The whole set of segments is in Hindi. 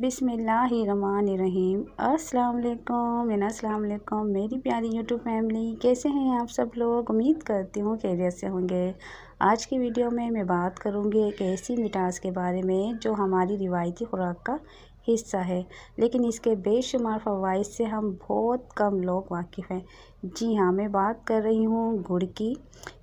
बिस्मिल्लाहिर्रहमानिर्रहीम। अस्सलाम वालेकुम मेरी प्यारी यूट्यूब फैमिली, कैसे हैं आप सब लोग। उम्मीद करती हूँ खैरियत से होंगे। आज की वीडियो में मैं बात करूँगी एक ऐसी मिठास के बारे में जो हमारी रिवायती खुराक का हिस्सा है, लेकिन इसके बेशुमार फ़वाइद से हम बहुत कम लोग वाकिफ़ हैं। जी हाँ, मैं बात कर रही हूँ गुड़ की।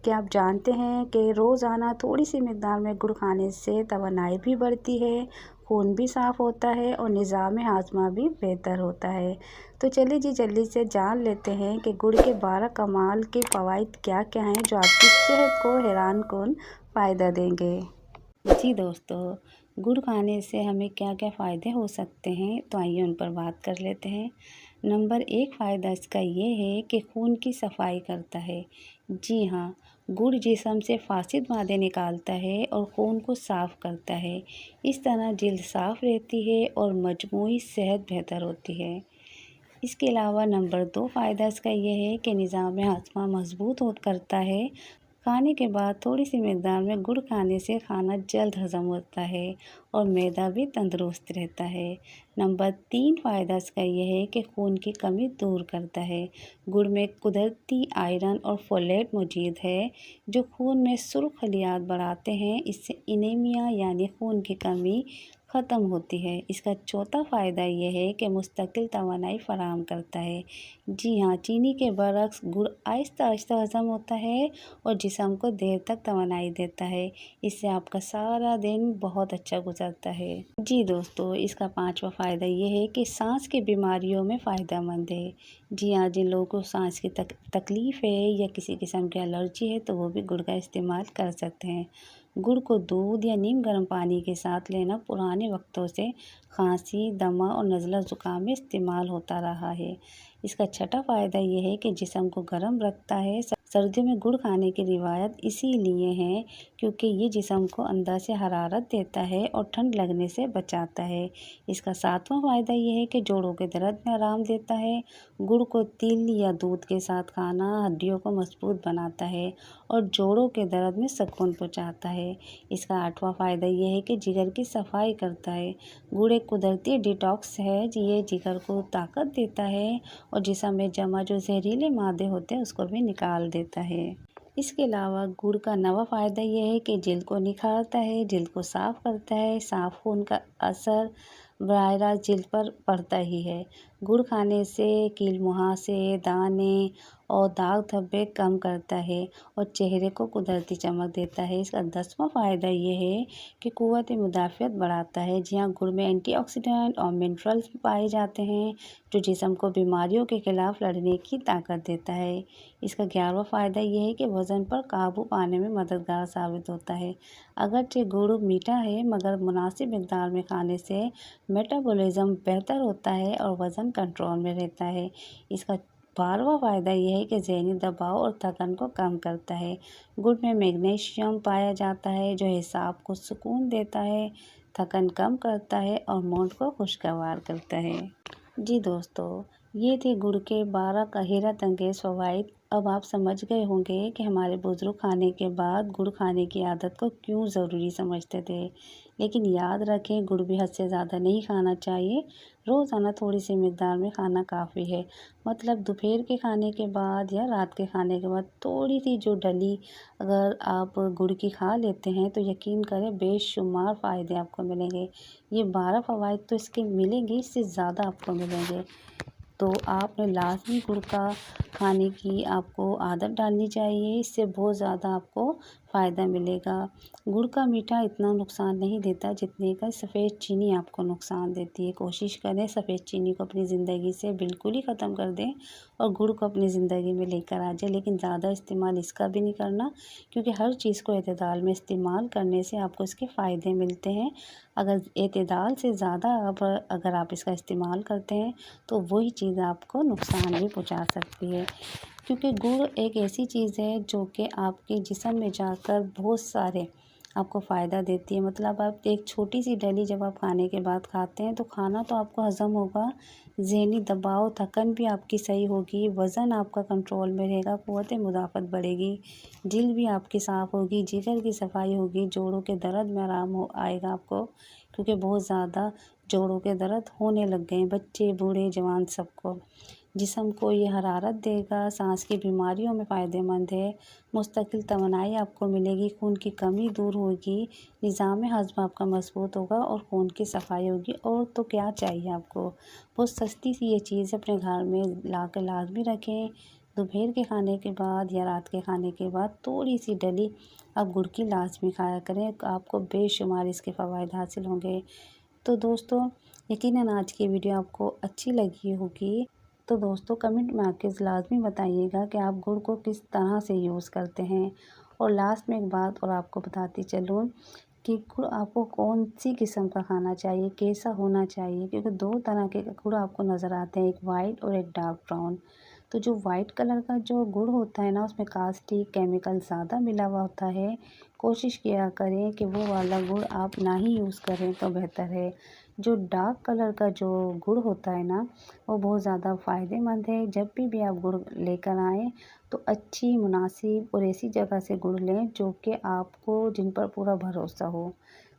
क्या आप जानते हैं कि रोज़ाना थोड़ी सी मिकदार में गुड़ खाने से तवानाई भी बढ़ती है, खून भी साफ़ होता है और निज़ाम हाज़मा भी बेहतर होता है। तो चलिए जी जल्दी से जान लेते हैं कि गुड़ के 12 कमाल के फ़वाइद क्या क्या हैं जो आपकी सेहत को हैरानकुन फ़ायदा देंगे। जी दोस्तों, गुड़ खाने से हमें क्या क्या फ़ायदे हो सकते हैं, तो आइए उन पर बात कर लेते हैं। नंबर 1 फ़ायदा इसका ये है कि खून की सफाई करता है। जी हाँ, गुड़ जिस्म से फासिद मादे निकालता है और खून को साफ़ करता है। इस तरह जिल्द साफ़ रहती है और मजमूई सेहत बेहतर होती है। इसके अलावा नंबर 2 फ़ायदा इसका ये है कि निज़ाम हाज़मा मजबूत करता है। खाने के बाद थोड़ी सी मिकदार में गुड़ खाने से खाना जल्द हज़म होता है और मैदा भी तंदुरुस्त रहता है। नंबर 3 फ़ायदा इसका यह है कि खून की कमी दूर करता है। गुड़ में कुदरती आयरन और फोलेट मौजूद है जो खून में सुर्ख खलियात बढ़ाते हैं। इससे एनीमिया यानी खून की कमी ख़त्म होती है। इसका चौथा फ़ायदा यह है कि मुस्तकिल तवानाई फ़राहम करता है। जी हाँ, चीनी के बरक्स गुड़ आहिस्ता आहिस्ता हज़म होता है और जिस्म को देर तक तवानाई देता है। इससे आपका सारा दिन बहुत अच्छा गुजरता है। जी दोस्तों, इसका 5वां फ़ायदा ये है कि सांस की बीमारियों में फ़ायदेमंद है। जी हाँ, जिन लोगों को सांस की तकलीफ़ है या किसी किस्म की एलर्जी है तो वो भी गुड़ का इस्तेमाल कर सकते हैं। गुड़ को दूध या नीम गर्म पानी के साथ लेना पुराने वक्तों से खांसी, दमा और नज़ला ज़ुकाम में इस्तेमाल होता रहा है। इसका छठा फ़ायदा यह है कि जिस्म को गर्म रखता है। सर्दियों में गुड़ खाने की रिवायत इसीलिए है क्योंकि ये जिस्म को अंदर से हरारत देता है और ठंड लगने से बचाता है। इसका 7वां फ़ायदा यह है कि जोड़ों के दर्द में आराम देता है। गुड़ को तिल या दूध के साथ खाना हड्डियों को मजबूत बनाता है और जोड़ों के दर्द में सुकून पहुँचाता है। इसका 8वां फ़ायदा यह है कि जिगर की सफाई करता है। गुड़ एक कुदरती डिटॉक्स है। ये जिगर को ताकत देता है और जिस्म में जमा जो जहरीले मादे होते हैं उसको भी निकाल देता है। इसके अलावा गुड़ का 9वां फ़ायदा यह है कि जिल्द को निखारता है, जिल्द को साफ़ करता है। साफ़ खून का असर बराह रास्त जिल्द पर पड़ता ही है। गुड़ खाने से कील मुहासे, दाने और दाग धब्बे कम करता है और चेहरे को कुदरती चमक देता है। इसका 10वां फ़ायदा ये है कि क़ुव्वत मुदाफ़ियत बढ़ाता है। जी हाँ, गुड़ में एंटीऑक्सीडेंट और मिनरल्स पाए जाते हैं जो जिस्म को बीमारियों के ख़िलाफ़ लड़ने की ताकत देता है। इसका 11वां फ़ायदा ये है कि वज़न पर काबू पाने में मददगार साबित होता है। अगरचे गुड़ मीठा है मगर मुनासिब मिकदार में खाने से मेटाबॉलिज़्म बेहतर होता है और वज़न कंट्रोल में रहता है। इसका 12वां फ़ायदा यह है कि ज़हनी दबाव और थकन को कम करता है। गुड़ में मैग्नीशियम पाया जाता है जो हिसाब को सुकून देता है, थकन कम करता है और मूड को खुशगवार करता है। जी दोस्तों, ये थे गुड़ के 12 का हैरत अंगेज़ फ़वाइद। अब आप समझ गए होंगे कि हमारे बुज़ुर्ग खाने के बाद गुड़ खाने की आदत को क्यों ज़रूरी समझते थे। लेकिन याद रखें, गुड़ भी हद से ज़्यादा नहीं खाना चाहिए। रोज़ाना थोड़ी सी मिकदार में खाना काफ़ी है। मतलब दोपहर के खाने के बाद या रात के खाने के बाद थोड़ी सी जो डली अगर आप गुड़ की खा लेते हैं तो यकीन करें बेशुमार फ़ायदे आपको मिलेंगे। ये 12 फ़वाइद तो इसके मिलेंगे, इससे ज़्यादा आपको मिलेंगे। तो आपने लाज़मी गुड़ का खाने की आपको आदत डालनी चाहिए। इससे बहुत ज़्यादा आपको फ़ायदा मिलेगा। गुड़ का मीठा इतना नुकसान नहीं देता जितने का सफ़ेद चीनी आपको नुकसान देती है। कोशिश करें सफ़ेद चीनी को अपनी ज़िंदगी से बिल्कुल ही ख़त्म कर दें और गुड़ को अपनी ज़िंदगी में लेकर आ जाए। लेकिन ज़्यादा इस्तेमाल इसका भी नहीं करना क्योंकि हर चीज़ को एतदाल में इस्तेमाल करने से आपको इसके फ़ायदे मिलते हैं। अगर एतदाल से ज़्यादा अगर आप इसका इस्तेमाल करते हैं तो वही चीज़ आपको नुकसान भी पहुंचा सकती है। क्योंकि गुड़ एक ऐसी चीज़ है जो कि आपके जिस्म में जाकर बहुत सारे आपको फ़ायदा देती है। मतलब आप एक छोटी सी डली जब आप खाने के बाद खाते हैं तो खाना तो आपको हज़म होगा, ज़हनी दबाव थकन भी आपकी सही होगी, वज़न आपका कंट्रोल में रहेगा, क़ुव्वत मुदाफ़त बढ़ेगी, जिल्द भी आपकी साफ़ होगी, जिगर की सफाई होगी, जोड़ों के दर्द में आराम आएगा आपको, क्योंकि बहुत ज़्यादा जोड़ों के दर्द होने लग गए हैं, बच्चे बूढ़े जवान सबको। जिस्म को ये हरारत देगा, सांस की बीमारियों में फ़ायदेमंद है, मुस्तकिल तवानाई आपको मिलेगी, खून की कमी दूर होगी, निज़ाम हज़्म आपका मज़बूत होगा और खून की सफाई होगी। और तो क्या चाहिए आपको। बहुत सस्ती सी ये चीज़ अपने घर में ला कर लाज़मी रखें। दोपहर के खाने के बाद या रात के खाने के बाद थोड़ी सी डली आप गुड़ की लाज़मी खाया करें, आपको बेशुमार इसके फ़वाइद हासिल होंगे। तो दोस्तों, यकीनन आज की वीडियो आपको अच्छी लगी होगी। तो दोस्तों, कमेंट में आके लाज़मी बताइएगा कि आप गुड़ को किस तरह से यूज़ करते हैं। और लास्ट में एक बात और आपको बताती चलूँ कि गुड़ आपको कौन सी किस्म का खाना चाहिए, कैसा होना चाहिए, क्योंकि 2 तरह के गुड़ आपको नज़र आते हैं, एक वाइट और एक डार्क ब्राउन। तो जो वाइट कलर का जो गुड़ होता है ना, उसमें कास्टिक केमिकल ज़्यादा मिला हुआ होता है। कोशिश किया करें कि वो वाला गुड़ आप ना ही यूज़ करें तो बेहतर है। जो डार्क कलर का जो गुड़ होता है ना, वो बहुत ज़्यादा फ़ायदेमंद है। जब भी आप गुड़ लेकर आएँ तो अच्छी मुनासिब और ऐसी जगह से गुड़ लें जो कि आपको जिन पर पूरा भरोसा हो।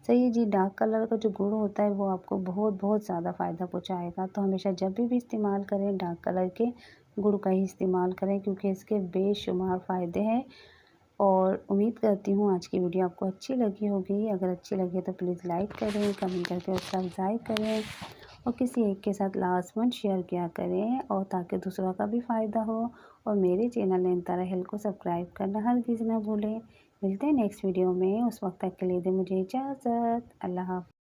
सही है जी, डार्क कलर का जो गुड़ होता है वो आपको बहुत बहुत ज़्यादा फ़ायदा पहुँचाएगा। तो हमेशा जब भी इस्तेमाल करें डार्क कलर के गुड़ का ही इस्तेमाल करें, क्योंकि इसके बेशुमार फ़ायदे हैं। और उम्मीद करती हूँ आज की वीडियो आपको अच्छी लगी होगी। अगर अच्छी लगे तो प्लीज़ लाइक करें, कमेंट करके उसका अफ़ज़ाई करें और किसी एक के साथ लाज़मन शेयर किया करें, और ताकि दूसरों का भी फ़ायदा हो। और मेरे चैनल नयनतारा हेल्थ को सब्सक्राइब करना हरगिज़ ना भूलें। मिलते हैं नेक्स्ट वीडियो में, उस वक्त तक के लिए दें मुझे इजाज़त। अल्लाह हाफ़िज़।